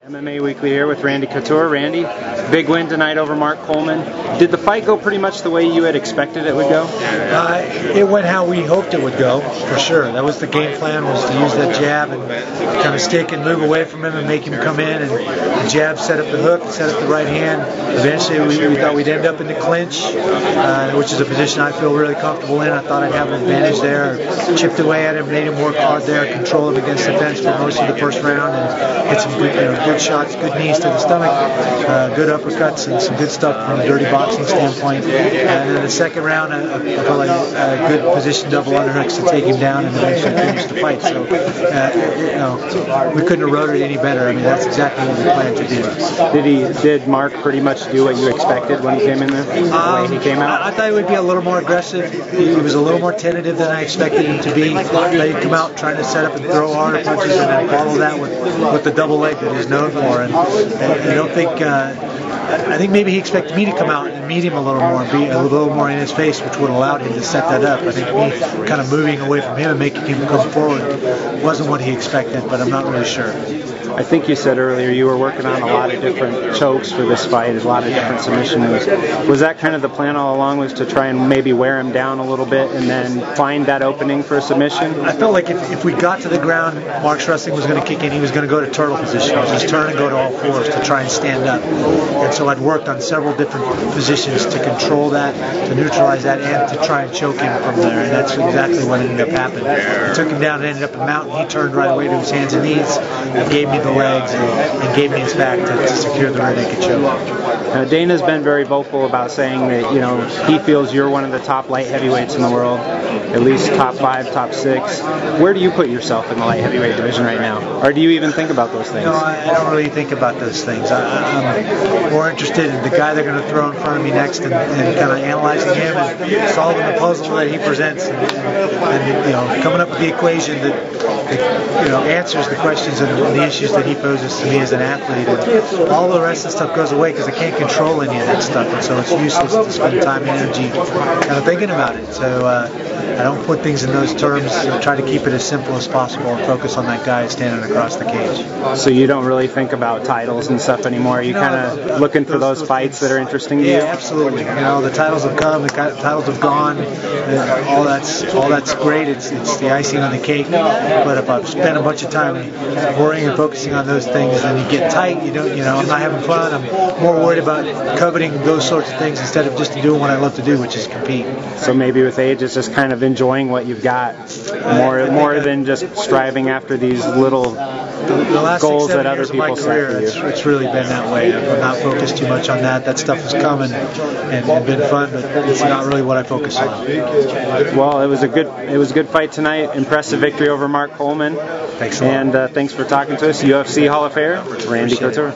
MMA Weekly here with Randy Couture. Randy, big win tonight over Mark Coleman. Did the fight go pretty much the way you had expected it would go? It went how we hoped it would go, for sure. That was the game plan, was to use that jab and kind of stick and move away from him and make him come in. And the jab set up the hook, set up the right hand. Eventually we thought we'd end up in the clinch, which is a position I feel really comfortable in. I thought I'd have an advantage there. Chipped away at him, made him work hard there, control him against the fence for most of the first round, and hit some good shots, good knees to the stomach, good uppercuts, and some good stuff from a dirty boxing standpoint. And in the second round, I felt like a good position double underhooks to take him down and eventually finish the fight. So, we couldn't have wrote it any better. I mean, that's exactly what we planned to do. Did Mark pretty much do what you expected when he came in there? The way he came out? I thought he would be a little more aggressive. He was a little more tentative than I expected him to be. He'd come out trying to set up and throw harder punches and then follow that with the double leg that he's known for. And I don't think. I think maybe he expected me to come out and meet him a little more, be a little more in his face, which would have allowed him to set that up. I think me kind of moving away from him and making him come forward wasn't what he expected, but I'm not really sure. I think you said earlier you were working on a lot of different chokes for this fight, a lot of different submission moves. Was that kind of the plan all along, was to try and maybe wear him down a little bit and then find that opening for a submission? I felt like if we got to the ground, Mark's wrestling was going to kick in. He was going to go to turtle position, which is turn and go to all fours to try and stand up. And so I'd worked on several different positions to control that, to neutralize that, and to try and choke him from there. And that's exactly what ended up happening. I took him down and ended up a mountain. He turned right away to his hands and knees and gave me the legs and gave me his back to secure the rear naked choke. Dana's been very vocal about saying that he feels you're one of the top light heavyweights in the world, at least top 5, top 6. Where do you put yourself in the light heavyweight division right now? Or do you even think about those things? No, I don't really think about those things. I'm more interested in the guy they're going to throw in front of me next and kind of analyzing him and solving the puzzle that he presents and coming up with the equation that answers the questions and the issues that he poses to me as an athlete. And all the rest of the stuff goes away because I can't control any of that stuff, and so it's useless to spend time and energy kind of thinking about it. So I don't put things in those terms. I try to keep it as simple as possible and focus on that guy standing across the cage. So you don't really think about titles and stuff anymore? Are you kind of looking for those fights that are interesting to you? Yeah, absolutely. The titles have come, the titles have gone. All that's great. It's the icing on the cake. But if I've spent a bunch of time worrying and focusing on those things, then you get tight. I'm not having fun. I'm more worried about coveting those sorts of things instead of just doing what I love to do, which is compete. So maybe with age, it's just kind of enjoying what you've got more than just striving after these little goals that other people set for you. It's really been that way. I've not focused too much on that. That stuff has come and been fun, but it's not really what I focus on. Well, it was a good fight tonight. Impressive victory over Mark Coleman. Thanks a lot. And thanks for talking to us. UFC Hall of Famer, Randy Couture.